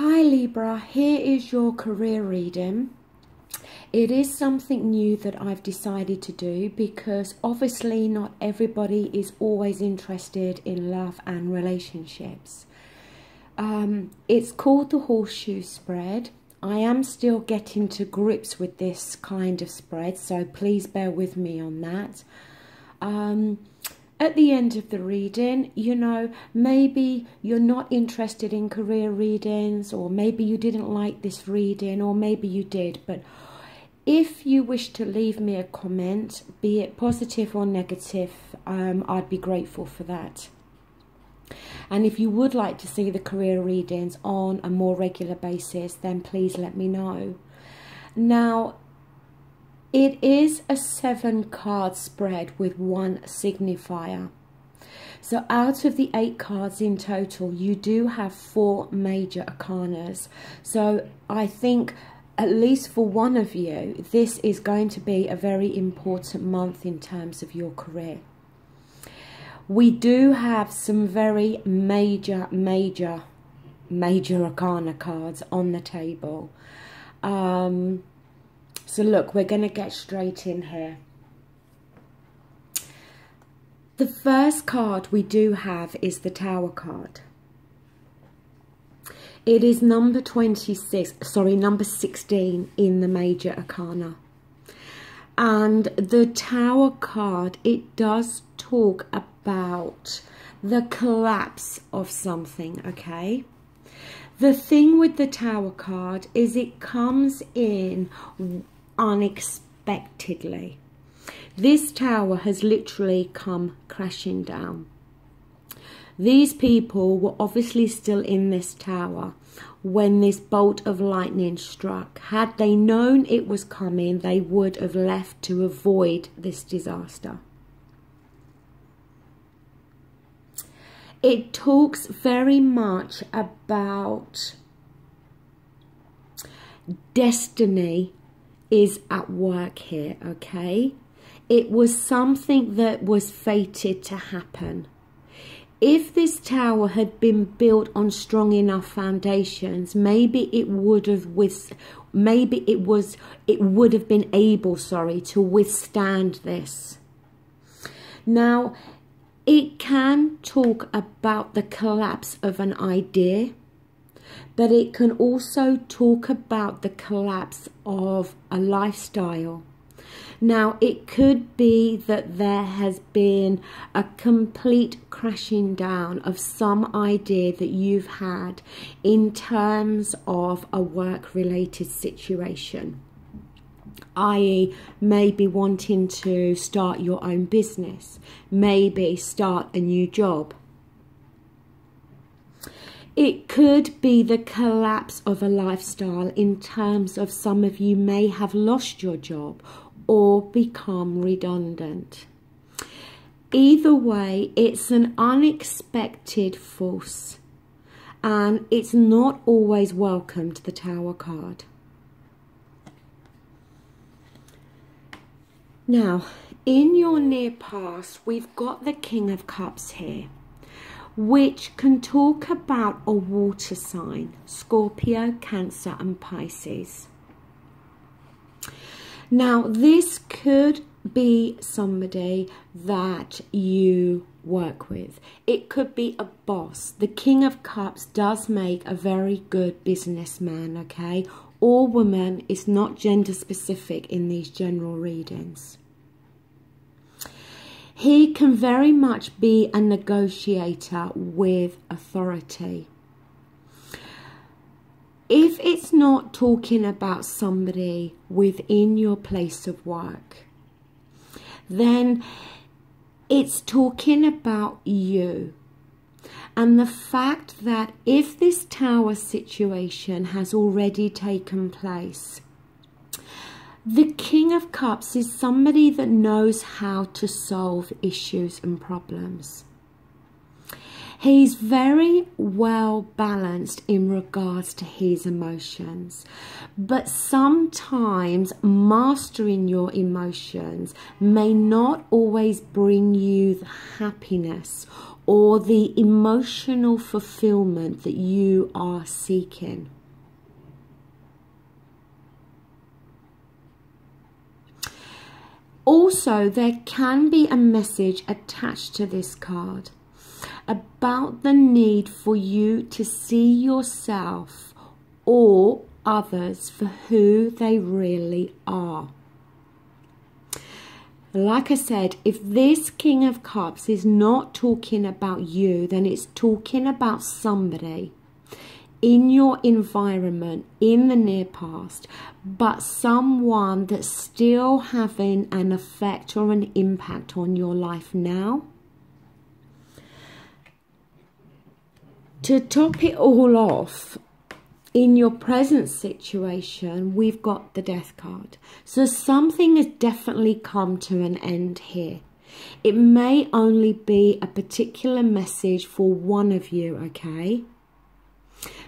Hi Libra, here is your career reading. It is something new that I've decided to do because obviously not everybody is always interested in love and relationships. It's called the horseshoe spread. I am still getting to grips with this kind of spread, so please bear with me on that. At the end of the reading, you know, maybe you're not interested in career readings, or maybe you didn't like this reading, or maybe you did. But if you wish to leave me a comment, be it positive or negative, I'd be grateful for that. And if you would like to see the career readings on a more regular basis, then please let me know. Now, it is a 7-card spread with one signifier. So out of the 8 cards in total, you do have 4 major arcanas. So I think, at least for one of you, this is going to be a very important month in terms of your career. We do have some very major arcana cards on the table. So look, we're going to get straight in here. The first card we do have is the Tower card. It is number 16 in the major arcana. And the Tower card, it does talk about the collapse of something, okay? The thing with the Tower card is it comes in unexpectedly. This tower has literally come crashing down. These people were obviously still in this tower when this bolt of lightning struck. Had they known it was coming, they would have left to avoid this disaster. It talks very much about destiny is at work here, okay? It was something that was fated to happen. If this tower had been built on strong enough foundations, maybe it would have been able, to withstand this. Now, it can talk about the collapse of an idea, but it can also talk about the collapse of a lifestyle. Now, it could be that there has been a complete crashing down of some idea that you've had in terms of a work-related situation, i.e. maybe wanting to start your own business, maybe start a new job. It could be the collapse of a lifestyle in terms of some of you may have lost your job or become redundant. Either way, it's an unexpected force and it's not always welcomed, the Tower card. Now, in your near past, we've got the King of Cups here, which can talk about a water sign, Scorpio, Cancer and Pisces. Now, this could be somebody that you work with. It could be a boss. The King of Cups does make a very good businessman, okay? Or woman. It's not gender specific in these general readings. He can very much be a negotiator with authority. If it's not talking about somebody within your place of work, then it's talking about you. And the fact that if this tower situation has already taken place, the King of Cups is somebody that knows how to solve issues and problems. He's very well balanced in regards to his emotions, but sometimes mastering your emotions may not always bring you the happiness or the emotional fulfillment that you are seeking. Also, there can be a message attached to this card about the need for you to see yourself or others for who they really are. Like I said, if this King of Cups is not talking about you, then it's talking about somebody in your environment in the near past, but someone that's still having an effect or an impact on your life now. To top it all off, in your present situation, we've got the Death card. So something has definitely come to an end here. It may only be a particular message for one of you, okay?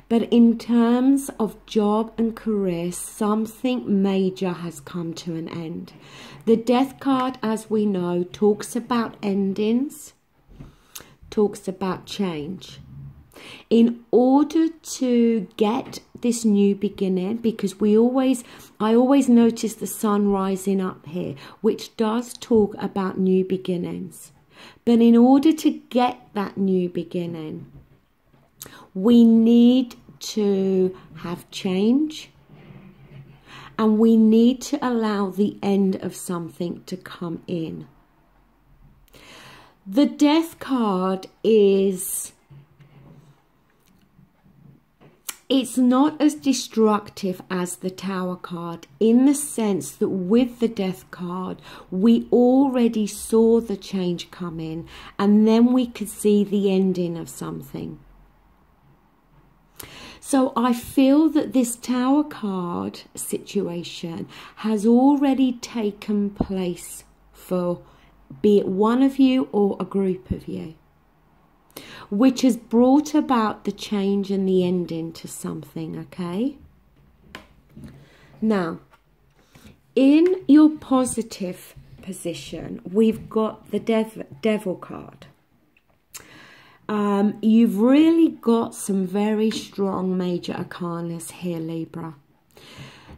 But in terms of job and career, something major has come to an end. The Death card, as we know, talks about endings, talks about change. In order to get this new beginning, because I always notice the sun rising up here, which does talk about new beginnings. But in order to get that new beginning, we need to have change, and we need to allow the end of something to come in. The Death card it's not as destructive as the Tower card, in the sense that with the Death card, we already saw the change come in, and then we could see the ending of something. So I feel that this Tower card situation has already taken place for, be it one of you or a group of you, which has brought about the change and the ending to something, okay? Now, in your positive position, we've got the Devil card. You've really got some very strong major arcanas here, Libra.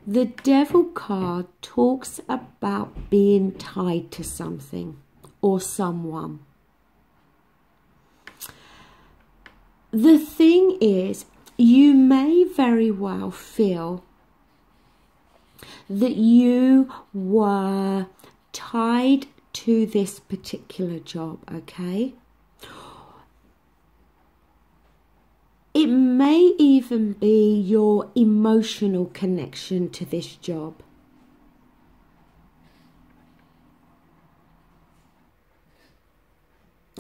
The Devil card talks about being tied to something or someone. The thing is, you may very well feel that you were tied to this particular job, okay? It may even be your emotional connection to this job.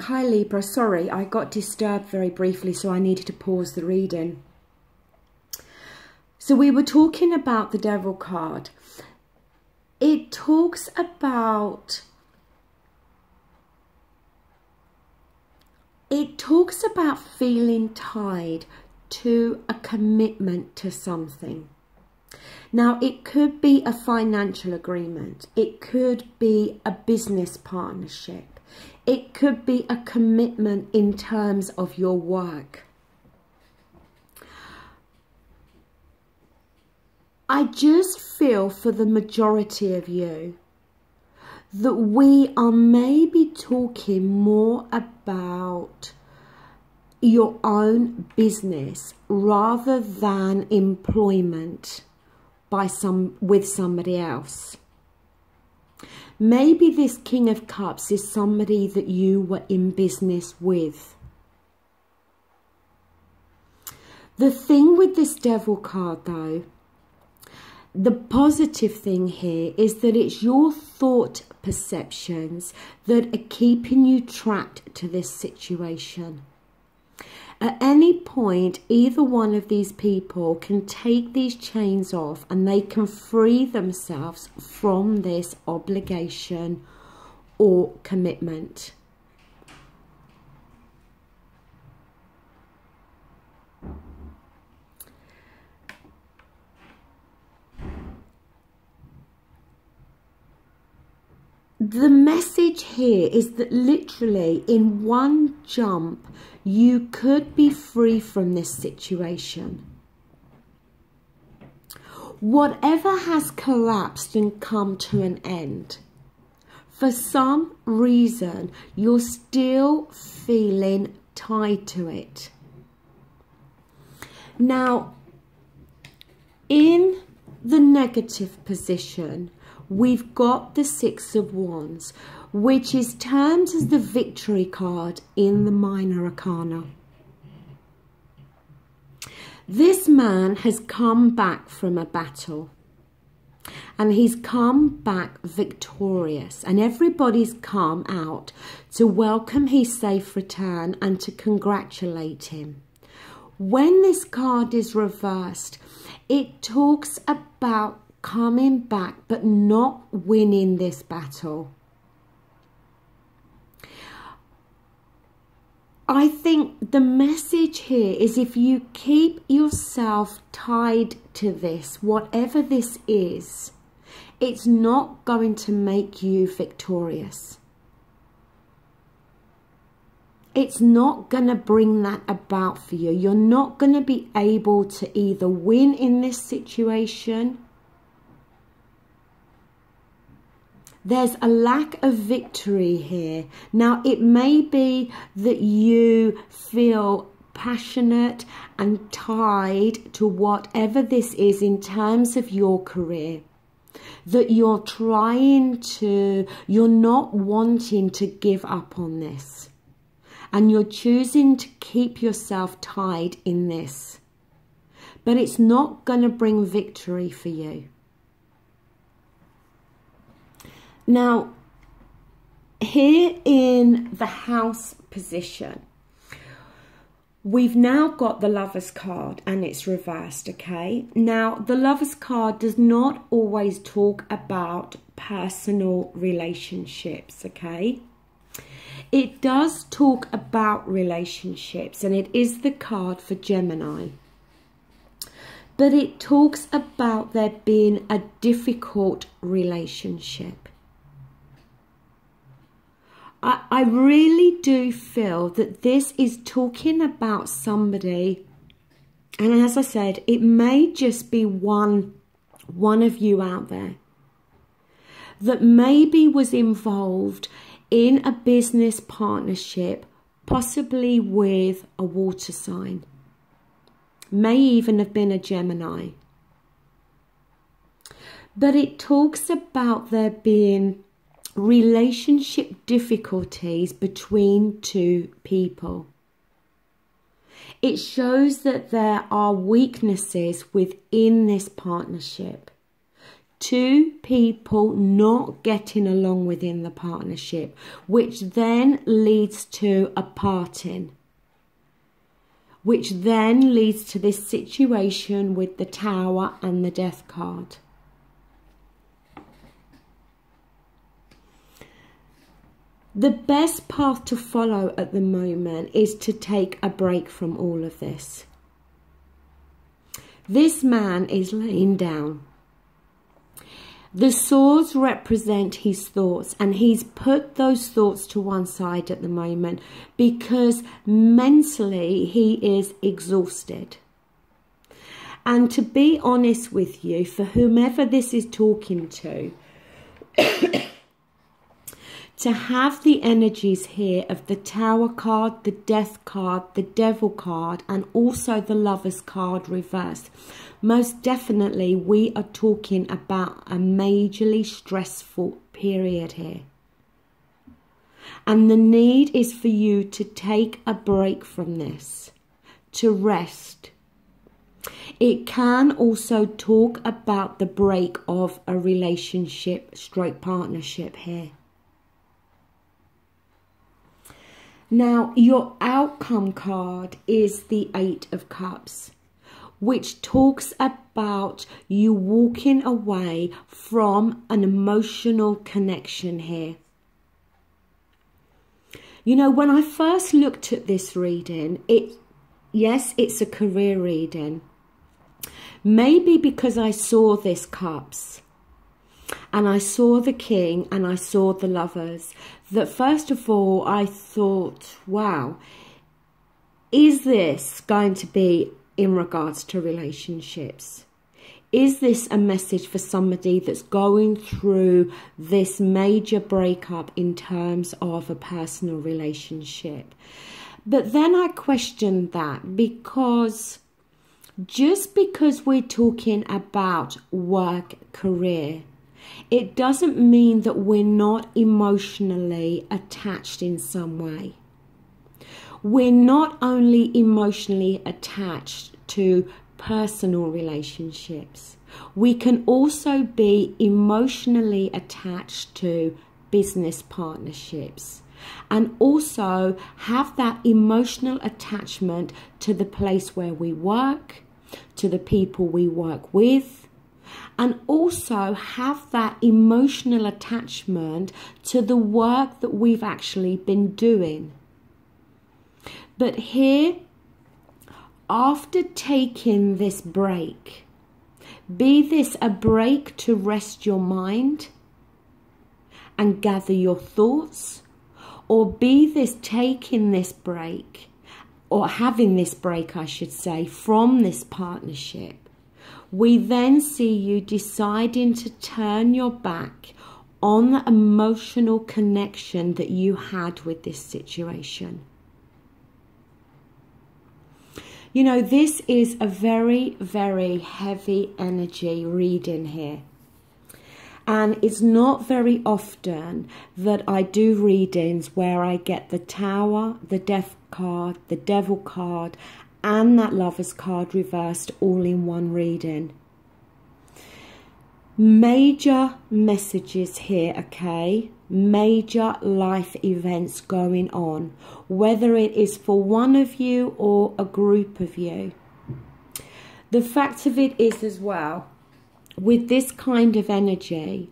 Hi Libra, sorry, I got disturbed very briefly, so I needed to pause the reading. So we were talking about the Devil card. It talks about feeling tied to a commitment to something. Now, it could be a financial agreement. It could be a business partnership. It could be a commitment in terms of your work. I just feel for the majority of you that we are maybe talking more about your own business rather than employment with somebody else. Maybe this King of Cups is somebody that you were in business with. The thing with this Devil card though, the positive thing here is that it's your thought perceptions that are keeping you trapped to this situation. At any point, either one of these people can take these chains off and they can free themselves from this obligation or commitment. the message here is that literally in one jump, you could be free from this situation. Whatever has collapsed and come to an end, for some reason, you're still feeling tied to it. Now, in the negative position, we've got the Six of Wands, which is termed as the victory card in the minor arcana. This man has come back from a battle, and he's come back victorious, and everybody's come out to welcome his safe return and to congratulate him. When this card is reversed, it talks about coming back but not winning this battle. I think the message here is if you keep yourself tied to this, whatever this is, it's not going to make you victorious. It's not going to bring that about for you. You're not going to be able to either win in this situation. There's a lack of victory here. Now, it may be that you feel passionate and tied to whatever this is in terms of your career. That you're not wanting to give up on this. And you're choosing to keep yourself tied in this. But it's not going to bring victory for you. Now, here in the house position, we've now got the Lover's card and it's reversed, okay? Now, the Lover's card does not always talk about personal relationships, okay? It does talk about relationships, and it is the card for Gemini. But it talks about there being a difficult relationship. I really do feel that this is talking about somebody, and as I said, it may just be one of you out there that maybe was involved in a business partnership, possibly with a water sign, may even have been a Gemini. But it talks about there being relationship difficulties between two people. It shows that there are weaknesses within this partnership. Two people not getting along within the partnership, which then leads to a parting, which then leads to this situation with the Tower and the Death card. The best path to follow at the moment is to take a break from all of this. This man is laying down. The swords represent his thoughts, and he's put those thoughts to one side at the moment because mentally he is exhausted. And to be honest with you, for whomever this is talking to, to have the energies here of the Tower card, the Death card, the Devil card, and also the Lover's card reversed, most definitely we are talking about a majorly stressful period here. And the need is for you to take a break from this, to rest. It can also talk about the break of a relationship / partnership here. Now, your outcome card is the Eight of Cups, which talks about you walking away from an emotional connection here. You know, when I first looked at this reading, yes, it's a career reading. Maybe because I saw this Cups. and I saw the King and I saw the Lovers, that first of all I thought, wow, is this going to be in regards to relationships? Is this a message for somebody that's going through this major breakup in terms of a personal relationship? But then I questioned that, because just because we're talking about work, career, it doesn't mean that we're not emotionally attached in some way. We're not only emotionally attached to personal relationships, we can also be emotionally attached to business partnerships, and also have that emotional attachment to the place where we work, to the people we work with, and also have that emotional attachment to the work that we've actually been doing. But here, after taking this break, be this a break to rest your mind and gather your thoughts, or be this taking this break, or having this break, I should say, from this partnership, we then see you deciding to turn your back on the emotional connection that you had with this situation. You know, this is a very, very heavy energy reading here. And it's not very often that I do readings where I get the Tower, the Death card, the Devil card, and that Lover's card reversed all in one reading. Major messages here, okay? Major life events going on, whether it is for one of you or a group of you. The fact of it is as well, with this kind of energy,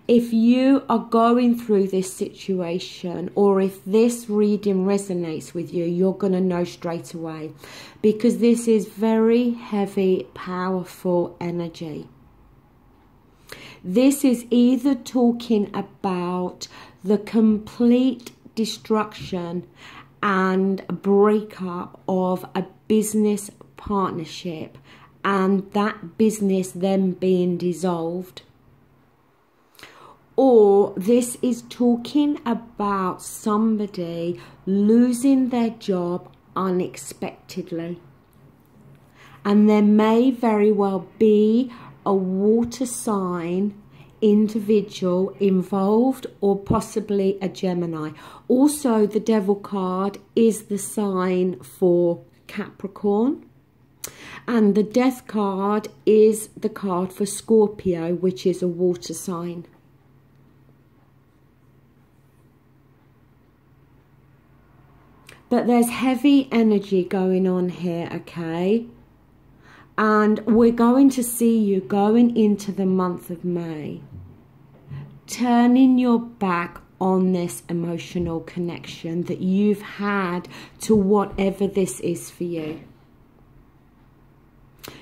if you are going through this situation, or if this reading resonates with you, you're going to know straight away, because this is very heavy, powerful energy. This is either talking about the complete destruction and breakup of a business partnership, and that business then being dissolved, or this is talking about somebody losing their job unexpectedly, and there may very well be a water sign individual involved, or possibly a Gemini. Also, the Devil card is the sign for Capricorn, and the Death card is the card for Scorpio, which is a water sign. But there's heavy energy going on here, okay? And we're going to see you going into the month of May, turning your back on this emotional connection that you've had to whatever this is for you.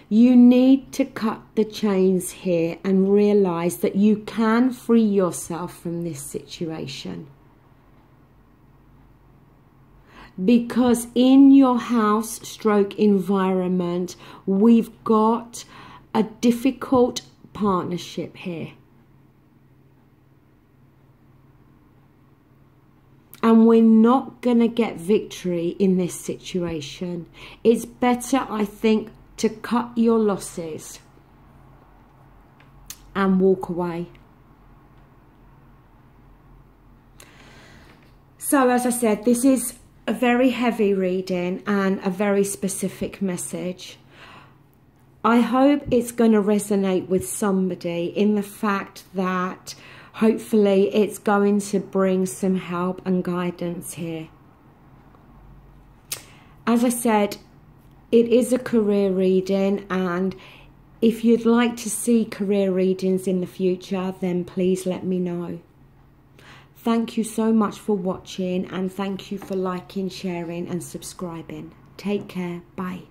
You need to cut the chains here and realize that you can free yourself from this situation. Because in your house stroke environment, we've got a difficult partnership here. And we're not going to get victory in this situation. It's better, I think, to cut your losses and walk away. So, as I said, this is a very heavy reading and a very specific message. I hope it's going to resonate with somebody in the fact that hopefully it's going to bring some help and guidance here. As I said, it is a career reading, and if you'd like to see career readings in the future, then please let me know. Thank you so much for watching, and thank you for liking, sharing and subscribing. Take care. Bye.